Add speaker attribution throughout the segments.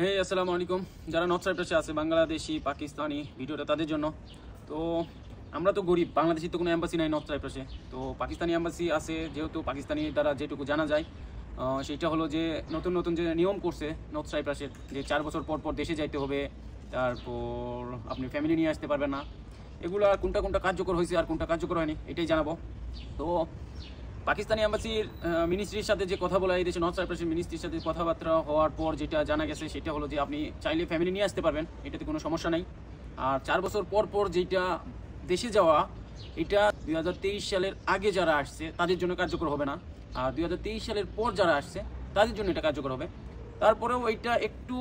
Speaker 1: হে আসসালামু আলাইকুম। যারা নর্থ সাইপ্রাসে আছে, বাংলাদেশি, পাকিস্তানি, ভিডিওটা তাদের জন্য। তো আমরা তো গরিব, বাংলাদেশি তো কোনো এম্বাসি নাই নর্থ সাইপ্রাসে। তো পাকিস্তানি এম্বাসি আছে, যেহেতু পাকিস্তানি দ্বারা যেটুকু জানা যায় সেইটা হলো যে নতুন নতুন যে নিয়ম করছে নর্থ সাইপ্রাসের, যে 4 বছর পর পর দেশে যাইতে হবে, তারপর আপনি ফ্যামিলি নিয়ে আসতে পারবেন না। এগুলা কোনটা কোনটা কার্যকর হয়েছে আর কোনটা কার্যকর হয়নি এটাই জানাবো। তো পাকিস্তানি এম্বাসির মিনিস্ট্রির সাথে যে কথা বলা, এই দেশে নর্থ সাইপ্রাসের মিনিস্ট্রির সাথে কথাবার্তা হওয়ার পর যেটা জানা গেছে সেটা হলো যে আপনি চাইলে ফ্যামিলি নিয়ে আসতে পারবেন, এটাতে কোনো সমস্যা নেই। আর 4 বছর পর পর যেটা দেশে যাওয়া, এটা 2023 সালের আগে যারা আসছে তাদের জন্য কার্যকর হবে না, আর 2023 সালের পর যারা আসছে তাদের জন্য এটা কার্যকর হবে। তারপরেও এইটা একটু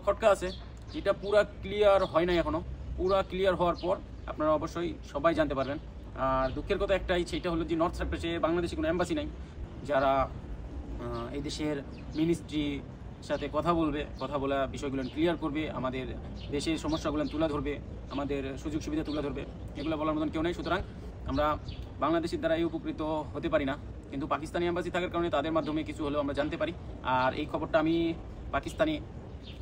Speaker 1: খটকা আছে, যেটা পুরা ক্লিয়ার হয় নাই এখনও। পুরা ক্লিয়ার হওয়ার পর আপনারা অবশ্যই সবাই জানতে পারবেন। আর দুঃখের কথা একটাই, সেটা হলো যে নর্থ সাইপ্রাসে বাংলাদেশে কোনো এম্বাসি নাই যারা এই দেশের মিনিস্ট্রির সাথে কথা বলবে, কথা বলা বিষয়গুলো ক্লিয়ার করবে, আমাদের দেশের সমস্যাগুলো তুলে ধরবে, আমাদের সুযোগ সুবিধা তুলে ধরবে। এগুলো বলার মতন কেউ নেই। সুতরাং আমরা বাংলাদেশের দ্বারা এই উপকৃত হতে পারি না, কিন্তু পাকিস্তানি এম্বাসি থাকার কারণে তাদের মাধ্যমে কিছু হলেও আমরা জানতে পারি। আর এই খবরটা আমি পাকিস্তানি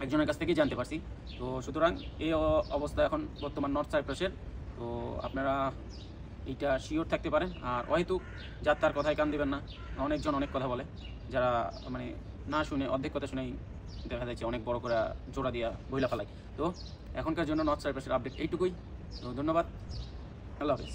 Speaker 1: একজনের কাছ থেকেই জানতে পারছি। তো সুতরাং এই অবস্থা এখন বর্তমান নর্থ সাইপ্রাসের। তো আপনারা এইটা শিওর থাকতে পারেন। আর অহেতুক যার তার কথায় কান দেবেন না। অনেকজন অনেক কথা বলে, যারা মানে না শুনে, অর্ধেক কথা শুনেই দেখা যাচ্ছে অনেক বড় করে জোড়া দিয়া বইলা ফেলায়। তো এখনকার জন্য নর্থ সাইপ্রাসের আপডেট এইটুকুই। তো ধন্যবাদ, আল্লাহ হাফেজ।